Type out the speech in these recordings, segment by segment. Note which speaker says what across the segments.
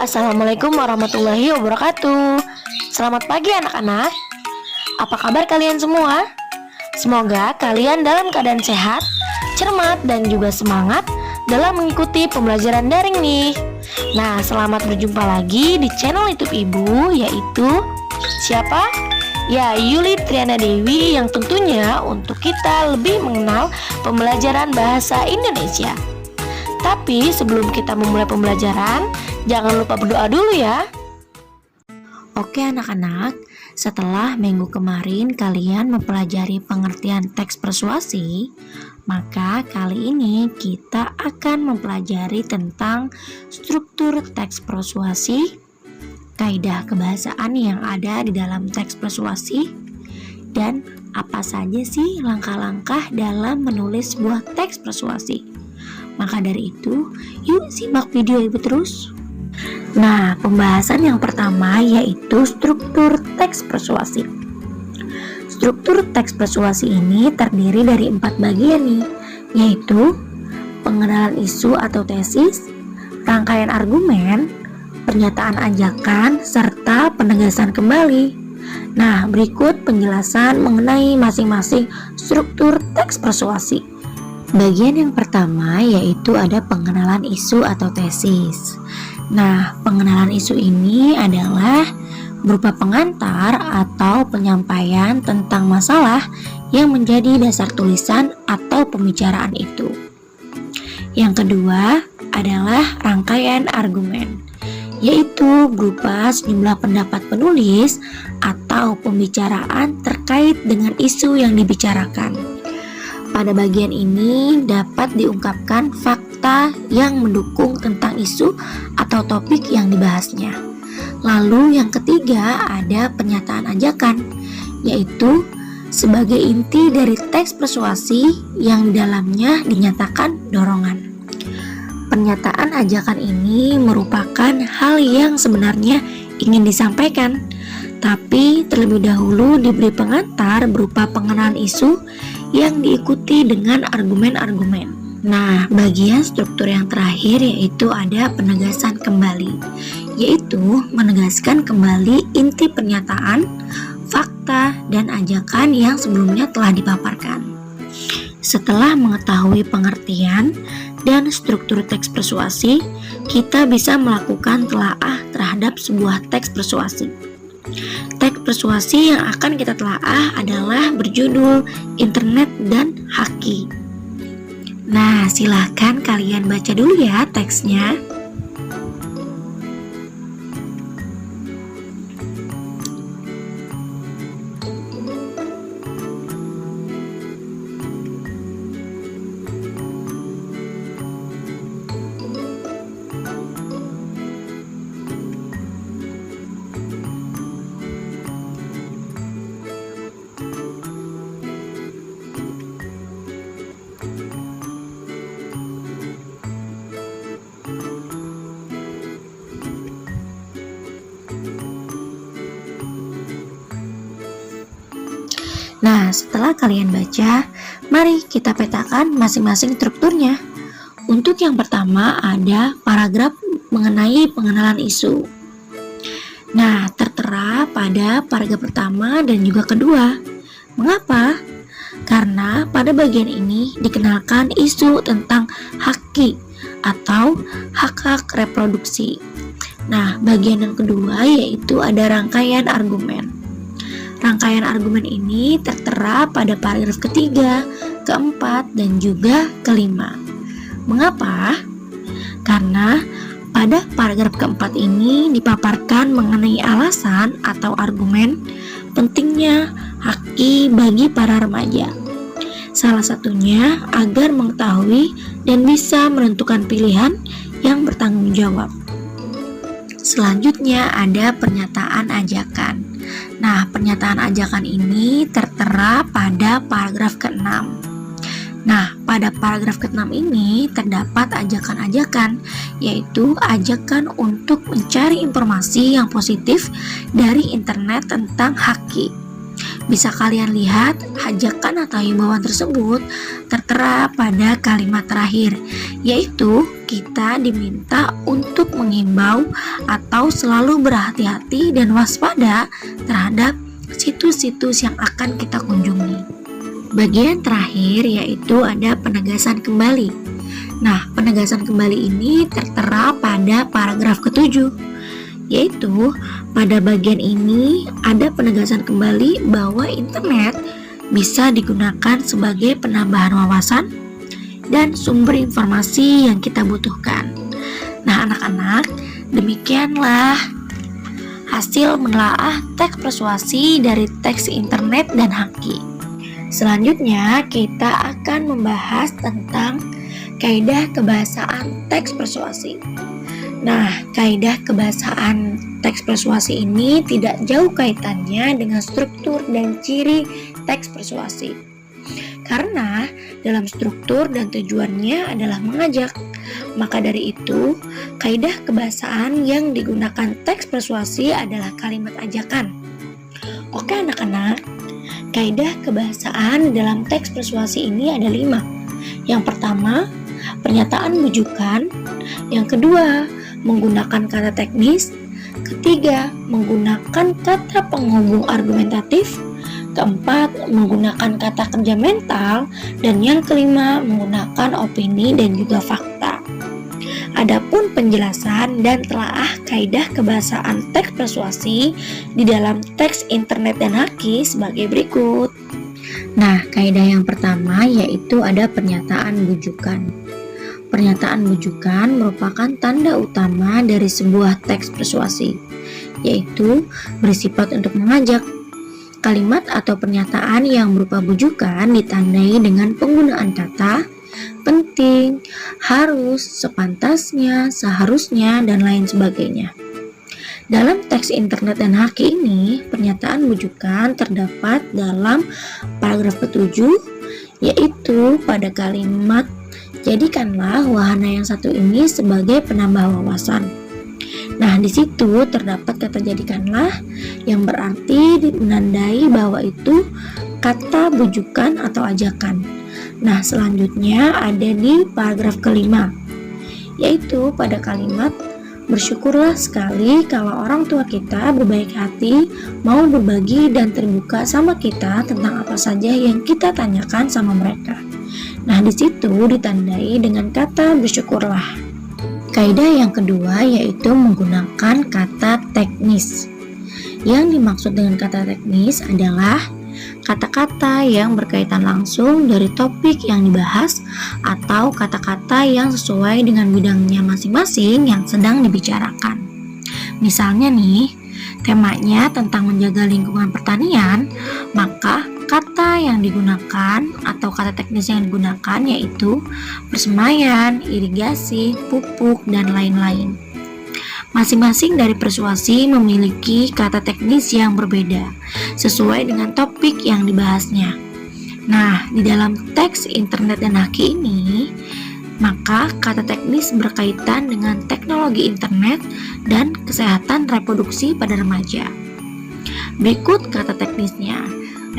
Speaker 1: Assalamualaikum warahmatullahi wabarakatuh. Selamat pagi anak-anak. Apa kabar kalian semua? Semoga kalian dalam keadaan sehat, cermat, dan juga semangat dalam mengikuti pembelajaran daring nih. Nah, selamat berjumpa lagi di channel YouTube Ibu, yaitu siapa? Ya, Yuli Triana Dewi, yang tentunya untuk kita lebih mengenal pembelajaran bahasa Indonesia. Tapi sebelum kita memulai pembelajaran, jangan lupa berdoa dulu ya. Oke anak-anak, setelah minggu kemarin kalian mempelajari pengertian teks persuasi, maka kali ini kita akan mempelajari tentang struktur teks persuasi, kaidah kebahasaan yang ada di dalam teks persuasi, dan apa saja sih langkah-langkah dalam menulis sebuah teks persuasi. Maka dari itu, yuk simak video Ibu terus. Nah, pembahasan yang pertama yaitu struktur teks persuasi. Struktur teks persuasi ini terdiri dari 4 bagian nih, yaitu pengenalan isu atau tesis, rangkaian argumen, pernyataan ajakan, serta penegasan kembali. Nah, berikut penjelasan mengenai masing-masing struktur teks persuasi. Bagian yang pertama yaitu ada pengenalan isu atau tesis. Nah, pengenalan isu ini adalah berupa pengantar atau penyampaian tentang masalah yang menjadi dasar tulisan atau pembicaraan itu. Yang kedua adalah rangkaian argumen, yaitu berupa sejumlah pendapat penulis atau pembicaraan terkait dengan isu yang dibicarakan. Pada bagian ini dapat diungkapkan fakta yang mendukung tentang isu atau topik yang dibahasnya. Lalu yang ketiga ada pernyataan ajakan, yaitu sebagai inti dari teks persuasi yang di dalamnya dinyatakan dorongan. Pernyataan ajakan ini merupakan hal yang sebenarnya ingin disampaikan, tapi terlebih dahulu diberi pengantar berupa pengenalan isu yang diikuti dengan argumen-argumen. Nah, bagian struktur yang terakhir yaitu ada penegasan kembali, yaitu menegaskan kembali inti pernyataan, fakta, dan ajakan yang sebelumnya telah dipaparkan. Setelah mengetahui pengertian dan struktur teks persuasi, kita bisa melakukan telaah terhadap sebuah teks persuasi. Teks persuasi yang akan kita telaah adalah berjudul Internet dan Haki. Nah, silahkan kalian baca dulu ya teksnya. Nah, setelah kalian baca, mari kita petakan masing-masing strukturnya. Untuk yang pertama ada paragraf mengenai pengenalan isu. Nah, tertera pada paragraf pertama dan juga kedua. Mengapa? Karena pada bagian ini dikenalkan isu tentang haki atau hak-hak reproduksi. Nah, bagian yang kedua yaitu ada rangkaian argumen. Rangkaian argumen ini tertera pada paragraf ketiga, keempat, dan juga kelima. Mengapa? Karena pada paragraf keempat ini dipaparkan mengenai alasan atau argumen pentingnya haki bagi para remaja. Salah satunya agar mengetahui dan bisa menentukan pilihan yang bertanggung jawab. Selanjutnya ada pernyataan ajakan. Nah, pernyataan ajakan ini tertera pada paragraf ke-6. Nah, pada paragraf ke-6 ini terdapat ajakan-ajakan, yaitu ajakan untuk mencari informasi yang positif dari internet tentang haki. Bisa kalian lihat ajakan atau himbauan tersebut tertera pada kalimat terakhir, yaitu kita diminta untuk menghimbau atau selalu berhati-hati dan waspada terhadap situs-situs yang akan kita kunjungi. Bagian terakhir yaitu ada penegasan kembali. Nah, penegasan kembali ini tertera pada paragraf ke-7, yaitu pada bagian ini ada penegasan kembali bahwa internet bisa digunakan sebagai penambahan wawasan dan sumber informasi yang kita butuhkan. Nah, anak-anak, demikianlah hasil menelaah teks persuasi dari teks internet dan haki. Selanjutnya, kita akan membahas tentang kaidah kebahasaan teks persuasi. Nah, kaidah kebahasaan teks persuasi ini tidak jauh kaitannya dengan struktur dan ciri teks persuasi. Karena dalam struktur dan tujuannya adalah mengajak. Maka dari itu, kaidah kebahasaan yang digunakan teks persuasi adalah kalimat ajakan. Oke anak-anak, kaidah kebahasaan dalam teks persuasi ini ada 5. Yang pertama, pernyataan bujukan. Yang kedua, menggunakan kata teknis. Ketiga, menggunakan kata penghubung argumentatif. Keempat, menggunakan kata kerja mental. Dan yang kelima, menggunakan opini dan juga fakta. Adapun penjelasan dan telaah kaidah kebahasaan teks persuasi di dalam teks internet dan haki sebagai berikut. Nah, kaidah yang pertama yaitu ada pernyataan bujukan. Pernyataan bujukan merupakan tanda utama dari sebuah teks persuasi, yaitu bersifat untuk mengajak. Kalimat atau pernyataan yang berupa bujukan ditandai dengan penggunaan kata penting, harus, sepantasnya, seharusnya, dan lain sebagainya. Dalam teks internet dan haki ini, pernyataan bujukan terdapat dalam paragraf ke-7, yaitu pada kalimat jadikanlah wahana yang satu ini sebagai penambah wawasan. Nah, di situ terdapat kata jadikanlah yang berarti menandai bahwa itu kata bujukan atau ajakan. Nah, selanjutnya ada di paragraf ke-5, yaitu pada kalimat bersyukurlah sekali kalau orang tua kita berbaik hati, mau berbagi dan terbuka sama kita tentang apa saja yang kita tanyakan sama mereka. Nah, di situ ditandai dengan kata bersyukurlah. Kaidah yang kedua yaitu menggunakan kata teknis. Yang dimaksud dengan kata teknis adalah kata-kata yang berkaitan langsung dari topik yang dibahas atau kata-kata yang sesuai dengan bidangnya masing-masing yang sedang dibicarakan. Misalnya nih, temanya tentang menjaga lingkungan pertanian, maka kata yang digunakan atau kata teknis yang digunakan yaitu persemaian, irigasi, pupuk, dan lain-lain. Masing-masing dari persuasi memiliki kata teknis yang berbeda sesuai dengan topik yang dibahasnya. Nah, di dalam teks internet dan haki ini, maka kata teknis berkaitan dengan teknologi internet dan kesehatan reproduksi pada remaja. Berikut kata teknisnya: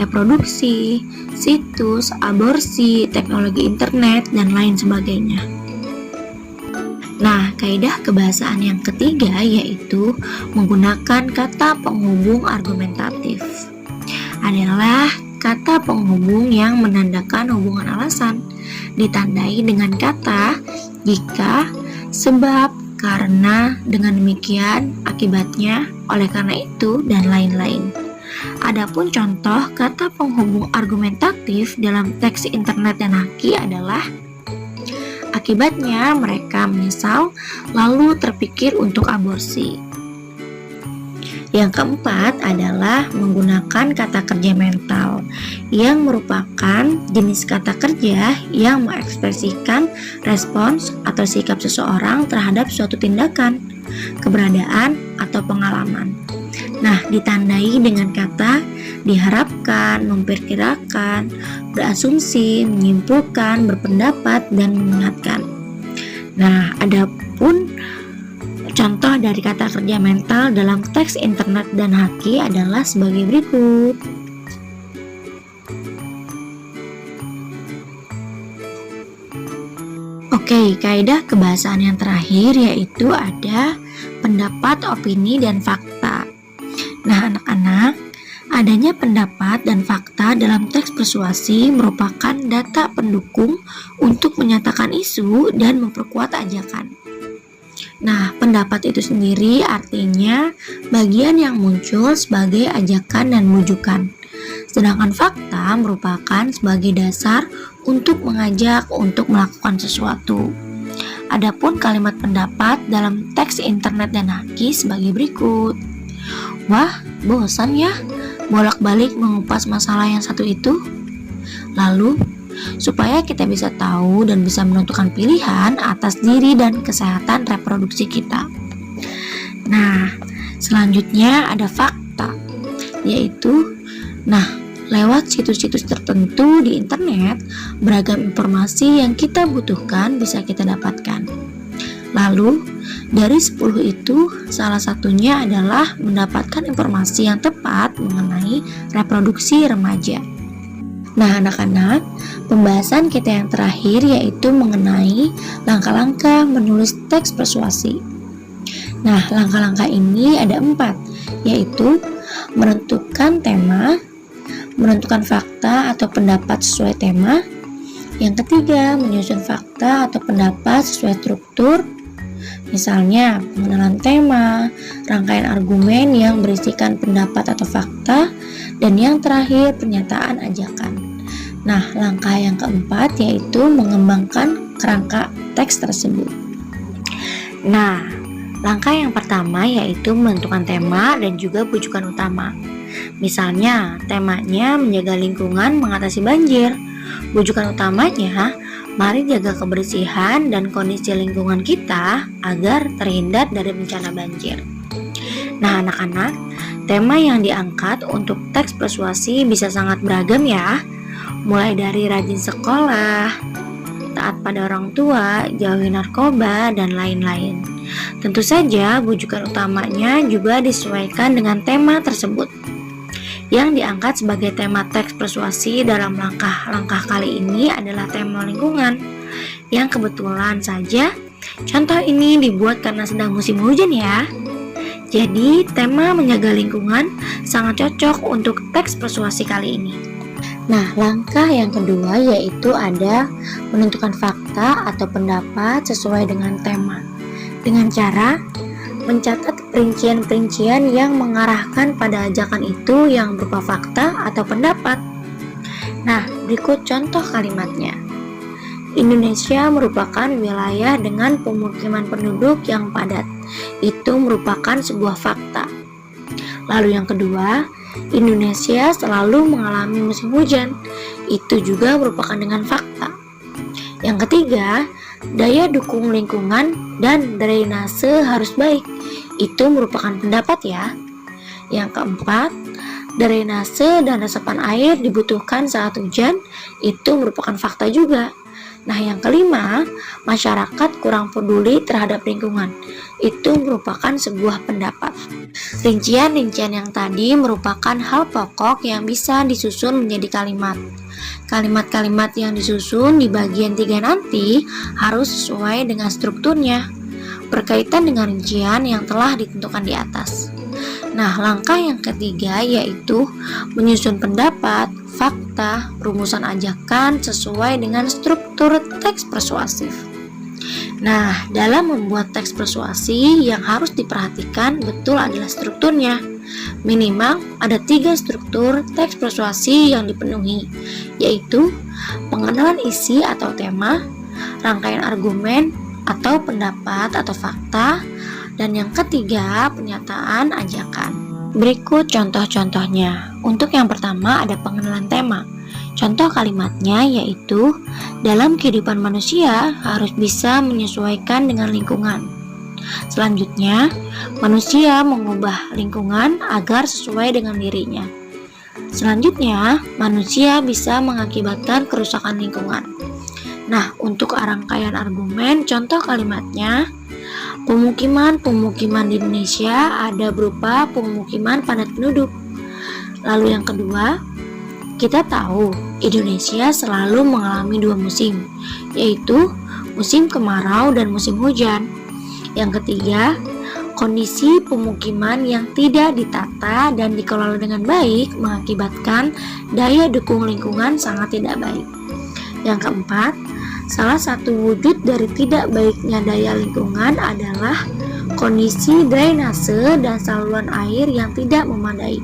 Speaker 1: reproduksi, situs, aborsi, teknologi internet, dan lain sebagainya. Nah, kaidah kebahasaan yang ketiga yaitu menggunakan kata penghubung argumentatif. Adalah kata penghubung yang menandakan hubungan alasan, ditandai dengan kata jika, sebab, karena, dengan demikian, akibatnya, oleh karena itu, dan lain-lain. Adapun contoh kata penghubung argumentatif dalam teks internet dan haki adalah akibatnya mereka menyesal lalu terpikir untuk aborsi. Yang keempat adalah menggunakan kata kerja mental yang merupakan jenis kata kerja yang mengekspresikan respons atau sikap seseorang terhadap suatu tindakan, keberadaan, atau pengalaman. Nah, ditandai dengan kata diharapkan, memperkirakan, berasumsi, menyimpulkan, berpendapat, dan mengingatkan. Nah, adapun contoh dari kata kerja mental dalam teks internet dan haki adalah sebagai berikut. Oke, kaidah kebahasaan yang terakhir yaitu ada pendapat, opini, dan fakta. Nah, anak-anak, adanya pendapat dan fakta dalam teks persuasi merupakan data pendukung untuk menyatakan isu dan memperkuat ajakan. Nah, pendapat itu sendiri artinya bagian yang muncul sebagai ajakan dan rujukan. Sedangkan fakta merupakan sebagai dasar untuk mengajak untuk melakukan sesuatu. Adapun kalimat pendapat dalam teks internet dan haki sebagai berikut. Wah, bosan ya bolak-balik mengupas masalah yang satu itu? Lalu, supaya kita bisa tahu dan bisa menentukan pilihan atas diri dan kesehatan reproduksi kita. Nah, selanjutnya ada fakta, yaitu lewat situs-situs tertentu di internet, beragam informasi yang kita butuhkan bisa kita dapatkan. Lalu, dari 10 itu, salah satunya adalah mendapatkan informasi yang tepat mengenai reproduksi remaja. Nah, anak-anak, pembahasan kita yang terakhir yaitu mengenai langkah-langkah menulis teks persuasi. Nah, langkah-langkah ini ada 4, yaitu menentukan tema, menentukan fakta atau pendapat sesuai tema. Yang ketiga, menyusun fakta atau pendapat sesuai struktur. Misalnya, pengenalan tema, rangkaian argumen yang berisikan pendapat atau fakta, dan yang terakhir, pernyataan ajakan. Nah, langkah yang keempat yaitu mengembangkan kerangka teks tersebut. Nah, langkah yang pertama yaitu menentukan tema dan juga rujukan utama. Misalnya, temanya menjaga lingkungan mengatasi banjir. Rujukan utamanya, mari jaga kebersihan dan kondisi lingkungan kita agar terhindar dari bencana banjir. Nah, anak-anak, tema yang diangkat untuk teks persuasi bisa sangat beragam ya. Mulai dari rajin sekolah, taat pada orang tua, jauhi narkoba, dan lain-lain. Tentu saja, rujukan utamanya juga disesuaikan dengan tema tersebut. Yang diangkat sebagai tema teks persuasi dalam langkah-langkah kali ini adalah tema lingkungan, yang kebetulan saja contoh ini dibuat karena sedang musim hujan ya. Jadi tema menjaga lingkungan sangat cocok untuk teks persuasi kali ini. Nah, langkah yang kedua yaitu ada menentukan fakta atau pendapat sesuai dengan tema, dengan cara mencatat perincian-perincian yang mengarahkan pada ajakan itu yang berupa fakta atau pendapat. Nah, berikut contoh kalimatnya. Indonesia merupakan wilayah dengan pemukiman penduduk yang padat. Itu merupakan sebuah fakta. Lalu yang kedua, Indonesia selalu mengalami musim hujan. Itu juga merupakan dengan fakta. Yang ketiga, daya dukung lingkungan dan drainase harus baik. Itu merupakan pendapat ya. Yang keempat, drainase dan resapan air dibutuhkan saat hujan. Itu merupakan fakta juga. Nah, yang kelima, masyarakat kurang peduli terhadap lingkungan. Itu merupakan sebuah pendapat. Rincian-rincian yang tadi merupakan hal pokok yang bisa disusun menjadi kalimat. Kalimat-kalimat yang disusun di bagian 3 nanti harus sesuai dengan strukturnya, berkaitan dengan rincian yang telah ditentukan di atas. Nah, langkah yang ketiga yaitu menyusun pendapat, fakta, rumusan ajakan sesuai dengan struktur teks persuasif. Nah, dalam membuat teks persuasi yang harus diperhatikan betul adalah strukturnya. Minimal ada 3 struktur teks persuasi yang dipenuhi, yaitu pengenalan isi atau tema, rangkaian argumen atau pendapat atau fakta, dan yang ketiga pernyataan ajakan. Berikut contoh-contohnya. Untuk yang pertama ada pengenalan tema. Contoh kalimatnya yaitu dalam kehidupan manusia harus bisa menyesuaikan dengan lingkungan. Selanjutnya, manusia mengubah lingkungan agar sesuai dengan dirinya. Selanjutnya, manusia bisa mengakibatkan kerusakan lingkungan. Nah, untuk rangkaian argumen, contoh kalimatnya, pemukiman di Indonesia ada berupa pemukiman padat penduduk. Lalu yang kedua, kita tahu Indonesia selalu mengalami 2 musim, yaitu musim kemarau dan musim hujan. Yang ketiga, kondisi pemukiman yang tidak ditata dan dikelola dengan baik mengakibatkan daya dukung lingkungan sangat tidak baik. Yang keempat, salah satu wujud dari tidak baiknya daya lingkungan adalah kondisi drainase dan saluran air yang tidak memadai.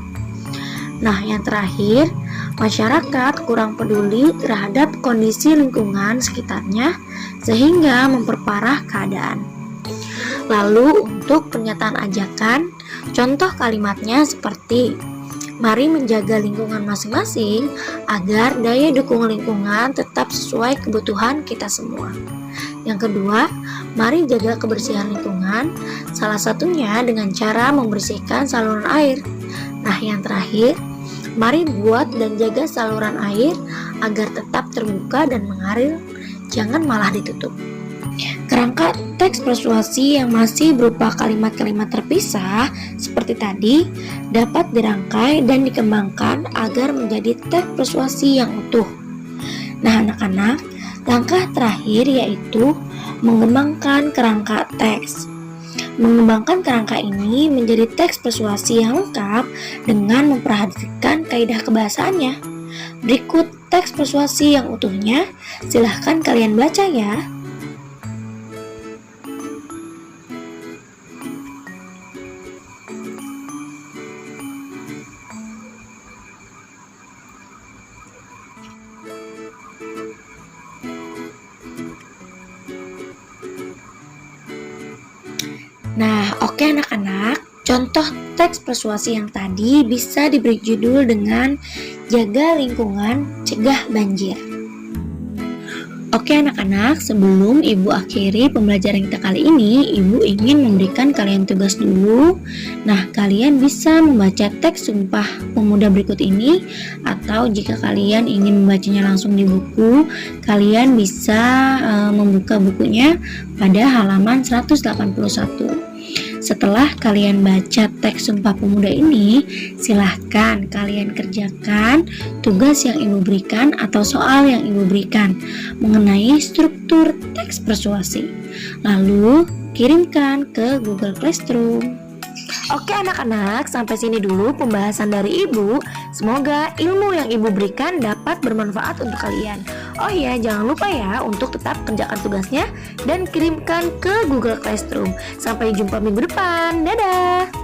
Speaker 1: Nah, yang terakhir, masyarakat kurang peduli terhadap kondisi lingkungan sekitarnya sehingga memperparah keadaan. Lalu untuk pernyataan ajakan, contoh kalimatnya seperti mari menjaga lingkungan masing-masing agar daya dukung lingkungan tetap sesuai kebutuhan kita semua. Yang kedua, mari jaga kebersihan lingkungan, salah satunya dengan cara membersihkan saluran air. Nah, yang terakhir, mari buat dan jaga saluran air agar tetap terbuka dan mengalir, jangan malah ditutup. Kerangka teks persuasi yang masih berupa kalimat-kalimat terpisah seperti tadi dapat dirangkai dan dikembangkan agar menjadi teks persuasi yang utuh. Nah, anak-anak, langkah terakhir yaitu mengembangkan kerangka teks. Mengembangkan kerangka ini menjadi teks persuasi yang lengkap dengan memperhatikan kaidah kebahasaannya. Berikut teks persuasi yang utuhnya, silahkan kalian baca ya. Nah, oke anak-anak, contoh teks persuasi yang tadi bisa diberi judul dengan jaga lingkungan, cegah banjir. Oke anak-anak, sebelum Ibu akhiri pembelajaran kita kali ini, Ibu ingin memberikan kalian tugas dulu. Nah, kalian bisa membaca teks Sumpah Pemuda berikut ini, atau jika kalian ingin membacanya langsung di buku, kalian bisa membuka bukunya pada halaman 181. Setelah kalian baca teks Sumpah Pemuda ini, silahkan kalian kerjakan tugas yang Ibu berikan atau soal yang Ibu berikan mengenai struktur teks persuasi. Lalu kirimkan ke Google Classroom. Oke anak-anak, sampai sini dulu pembahasan dari Ibu. Semoga ilmu yang Ibu berikan dapat bermanfaat untuk kalian. Oh iya, jangan lupa ya untuk tetap kerjakan tugasnya dan kirimkan ke Google Classroom. Sampai jumpa minggu depan. Dadah!